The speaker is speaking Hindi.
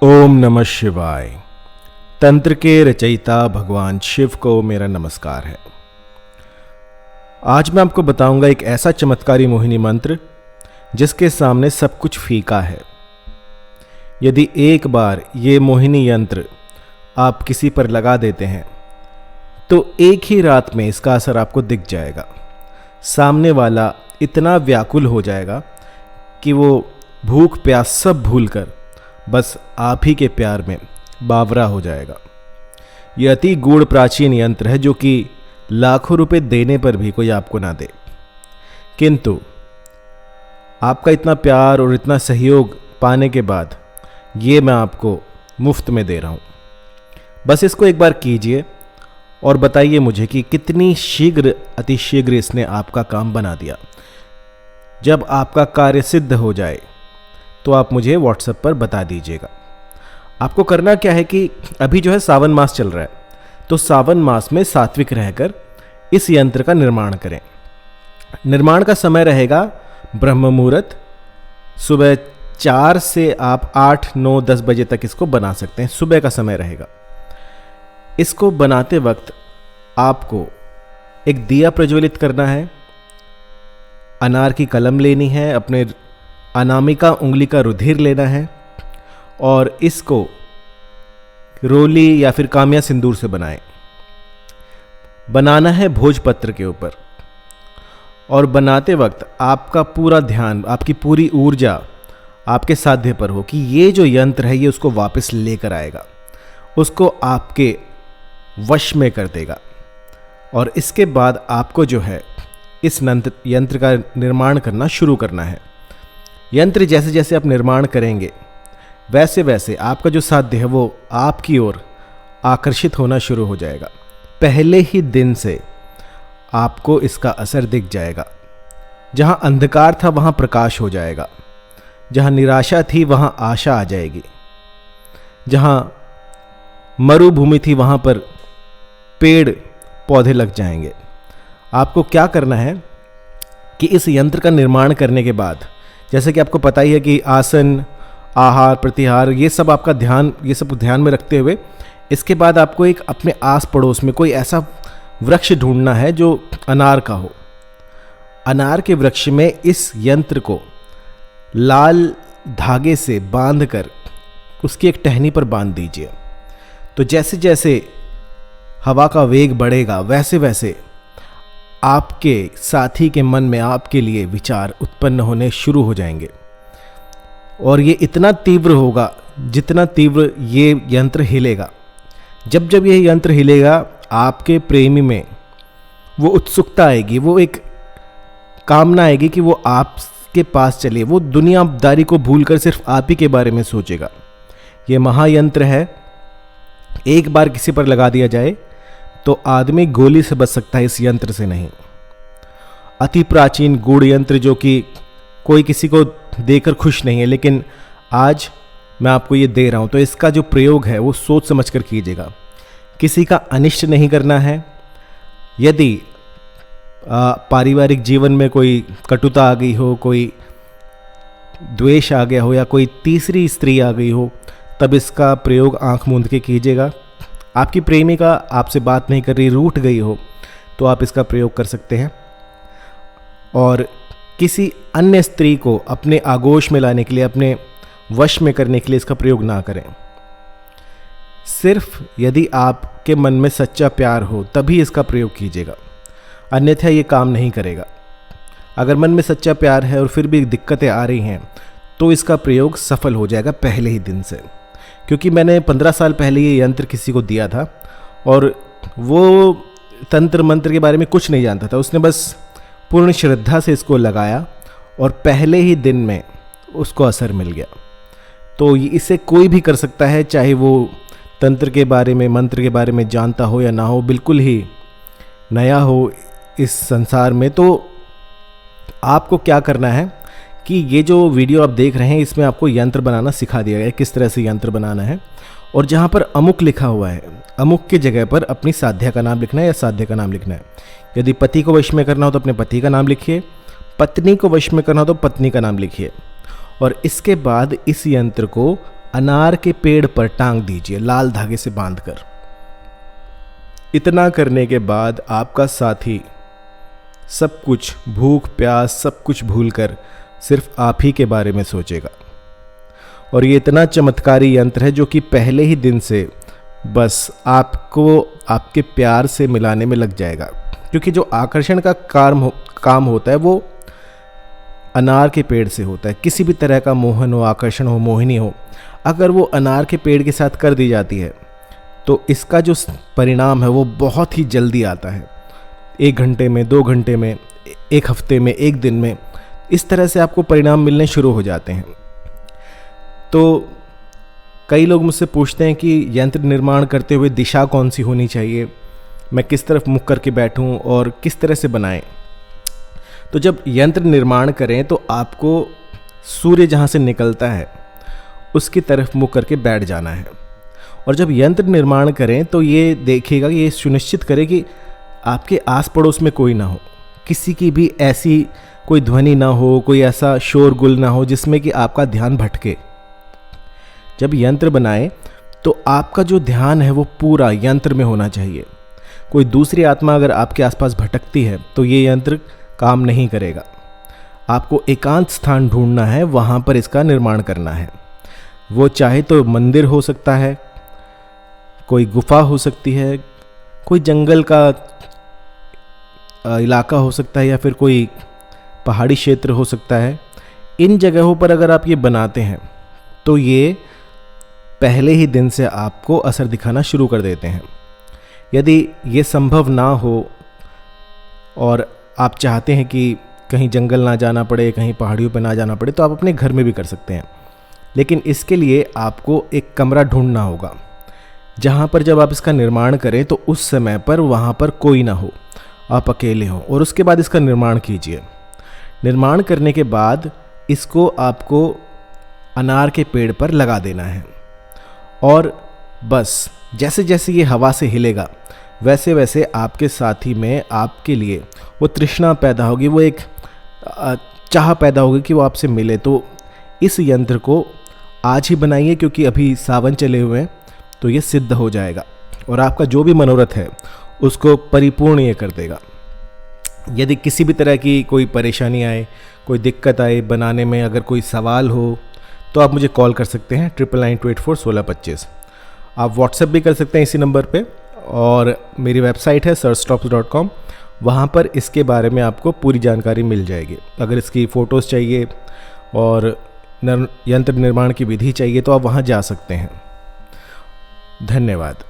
ओम नमः शिवाय। तंत्र के रचयिता भगवान शिव को मेरा नमस्कार है। आज मैं आपको बताऊंगा एक ऐसा चमत्कारी मोहिनी मंत्र जिसके सामने सब कुछ फीका है। यदि एक बार ये मोहिनी यंत्र आप किसी पर लगा देते हैं तो एक ही रात में इसका असर आपको दिख जाएगा। सामने वाला इतना व्याकुल हो जाएगा कि वो भूख प्यास सब भूलकर बस आप ही के प्यार में बावरा हो जाएगा। यह अति गूढ़ प्राचीन यंत्र है जो कि लाखों रुपए देने पर भी कोई आपको ना दे, किंतु आपका इतना प्यार और इतना सहयोग पाने के बाद ये मैं आपको मुफ्त में दे रहा हूँ। बस इसको एक बार कीजिए और बताइए मुझे कि कितनी शीघ्र अति शीघ्र इसने आपका काम बना दिया। जब आपका कार्य सिद्ध हो जाए तो आप मुझे व्हाट्सएप पर बता दीजिएगा। आपको करना क्या है कि अभी जो है सावन मास चल रहा है, तो सावन मास में सात्विक रहकर इस यंत्र का निर्माण करें। निर्माण का समय रहेगा ब्रह्म मुहूर्त, सुबह 4 से आप 8, 9, 10 बजे तक इसको बना सकते हैं। सुबह का समय रहेगा। इसको बनाते वक्त आपको एक दिया प्रज्वलित करना है, अनार की कलम लेनी है, अपने अनामिका उंगली का रुधिर लेना है और इसको रोली या फिर काम्या सिंदूर से बनाना है भोजपत्र के ऊपर। और बनाते वक्त आपका पूरा ध्यान, आपकी पूरी ऊर्जा आपके साध्य पर हो कि ये जो यंत्र है ये उसको वापस लेकर आएगा, उसको आपके वश में कर देगा। और इसके बाद आपको जो है इस यंत्र का निर्माण करना शुरू करना है। यंत्र जैसे जैसे आप निर्माण करेंगे वैसे वैसे आपका जो साध्य है वो आपकी ओर आकर्षित होना शुरू हो जाएगा। पहले ही दिन से आपको इसका असर दिख जाएगा। जहां अंधकार था वहां प्रकाश हो जाएगा, जहां निराशा थी वहां आशा आ जाएगी, जहां मरुभूमि थी वहां पर पेड़ पौधे लग जाएंगे। आपको क्या करना है कि इस यंत्र का निर्माण करने के बाद, जैसे कि आपको पता ही है कि आसन, आहार, प्रतिहार, ये सब आपका ध्यान, ये सब ध्यान में रखते हुए इसके बाद आपको एक अपने आस पड़ोस में कोई ऐसा वृक्ष ढूंढना है जो अनार का हो। अनार के वृक्ष में इस यंत्र को लाल धागे से बांधकर उसकी एक टहनी पर बांध दीजिए। तो जैसे जैसे हवा का वेग बढ़ेगा वैसे वैसे आपके साथी के मन में आपके लिए विचार उत्पन्न होने शुरू हो जाएंगे। और ये इतना तीव्र होगा जितना तीव्र ये यंत्र हिलेगा। जब जब ये यंत्र हिलेगा आपके प्रेमी में वो उत्सुकता आएगी, वो एक कामना आएगी कि वो आपके पास चले। वो दुनियादारी को भूलकर सिर्फ आप ही के बारे में सोचेगा। ये महायंत्र है, एक बार किसी पर लगा दिया जाए तो आदमी गोली से बच सकता है, इस यंत्र से नहीं। अति प्राचीन गूढ़ यंत्र जो कि कोई किसी को देकर खुश नहीं है, लेकिन आज मैं आपको ये दे रहा हूं। तो इसका जो प्रयोग है वो सोच समझ कर कीजिएगा। किसी का अनिष्ट नहीं करना है। यदि पारिवारिक जीवन में कोई कटुता आ गई हो, कोई द्वेष आ गया हो या कोई तीसरी स्त्री आ गई हो, तब इसका प्रयोग आंख मूंद के कीजिएगा। आपकी प्रेमिका आपसे बात नहीं कर रही, रूठ गई हो, तो आप इसका प्रयोग कर सकते हैं। और किसी अन्य स्त्री को अपने आगोश में लाने के लिए, अपने वश में करने के लिए इसका प्रयोग ना करें। सिर्फ यदि आपके मन में सच्चा प्यार हो तभी इसका प्रयोग कीजिएगा, अन्यथा ये काम नहीं करेगा। अगर मन में सच्चा प्यार है और फिर भी दिक्कतें आ रही हैं तो इसका प्रयोग सफल हो जाएगा पहले ही दिन से। क्योंकि मैंने 15 साल पहले ये यंत्र किसी को दिया था और वो तंत्र मंत्र के बारे में कुछ नहीं जानता था। उसने बस पूर्ण श्रद्धा से इसको लगाया और पहले ही दिन में उसको असर मिल गया। तो इसे कोई भी कर सकता है, चाहे वो तंत्र के बारे में, मंत्र के बारे में जानता हो या ना हो, बिल्कुल ही नया हो इस संसार में। तो आपको क्या करना है कि ये जो वीडियो आप देख रहे हैं इसमें आपको यंत्र बनाना सिखा दिया गया है, किस तरह से यंत्र बनाना है। और जहाँ पर अमुक लिखा हुआ है, अमुक की जगह पर अपनी साध्या का नाम लिखना है या साध्य का नाम लिखना है। यदि पति को वश में करना हो तो अपने पति का नाम लिखिए, पत्नी को वश में करना हो तो पत्नी का नाम लिखिए। और इसके बाद इस यंत्र को अनार के पेड़ पर टांग दीजिए लाल धागे से बांधकर। इतना करने के बाद आपका साथी सब कुछ, भूख प्यास सब कुछ भूलकर सिर्फ आप ही के बारे में सोचेगा। और ये इतना चमत्कारी यंत्र है जो कि पहले ही दिन से बस आपको आपके प्यार से मिलाने में लग जाएगा, क्योंकि जो आकर्षण का काम होता है वो अनार के पेड़ से होता है। किसी भी तरह का मोहन हो, आकर्षण हो, मोहिनी हो, अगर वो अनार के पेड़ के साथ कर दी जाती है तो इसका जो परिणाम है वो बहुत ही जल्दी आता है। 1 घंटे में, 2 घंटे में, 1 हफ्ते में, 1 दिन में, इस तरह से आपको परिणाम मिलने शुरू हो जाते हैं। तो कई लोग मुझसे पूछते हैं कि यंत्र निर्माण करते हुए दिशा कौन सी होनी चाहिए, मैं किस तरफ मुख करके बैठूं और किस तरह से बनाएं। तो जब यंत्र निर्माण करें तो आपको सूर्य जहाँ से निकलता है उसकी तरफ मुख करके बैठ जाना है। और जब यंत्र निर्माण करें तो ये देखिएगा, ये सुनिश्चित करें कि आपके आस पड़ोस में कोई ना हो, किसी की भी ऐसी कोई ध्वनि ना हो, कोई ऐसा शोरगुल ना हो जिसमें कि आपका ध्यान भटके। जब यंत्र बनाएं तो आपका जो ध्यान है वो पूरा यंत्र में होना चाहिए। कोई दूसरी आत्मा अगर आपके आसपास भटकती है तो ये यंत्र काम नहीं करेगा। आपको एकांत स्थान ढूंढना है, वहाँ पर इसका निर्माण करना है। वो चाहे तो मंदिर हो सकता है, कोई गुफा हो सकती है, कोई जंगल का इलाका हो सकता है, या फिर कोई पहाड़ी क्षेत्र हो सकता है। इन जगहों पर अगर आप ये बनाते हैं तो ये पहले ही दिन से आपको असर दिखाना शुरू कर देते हैं। यदि ये संभव ना हो और आप चाहते हैं कि कहीं जंगल ना जाना पड़े, कहीं पहाड़ियों पर ना जाना पड़े, तो आप अपने घर में भी कर सकते हैं। लेकिन इसके लिए आपको एक कमरा ढूंढना होगा जहाँ पर जब आप इसका निर्माण करें तो उस समय पर वहाँ पर कोई ना हो, आप अकेले हो, और उसके बाद इसका निर्माण कीजिए। निर्माण करने के बाद इसको आपको अनार के पेड़ पर लगा देना है, और बस जैसे जैसे ये हवा से हिलेगा वैसे वैसे आपके साथी में आपके लिए वो तृष्णा पैदा होगी, वो एक चाह पैदा होगी कि वो आपसे मिले। तो इस यंत्र को आज ही बनाइए, क्योंकि अभी सावन चले हुए हैं, तो ये सिद्ध हो जाएगा और आपका जो भी मनोरथ है उसको परिपूर्ण ये कर देगा। यदि किसी भी तरह की कोई परेशानी आए, कोई दिक्कत आए बनाने में, अगर कोई सवाल हो तो आप मुझे कॉल कर सकते हैं 9992841625। आप व्हाट्सएप भी कर सकते हैं इसी नंबर पे, और मेरी वेबसाइट है sirstops.com, वहाँ पर इसके बारे में आपको पूरी जानकारी मिल जाएगी। अगर इसकी फ़ोटोज़ चाहिए और यंत्र निर्माण की विधि चाहिए तो आप वहाँ जा सकते हैं। धन्यवाद।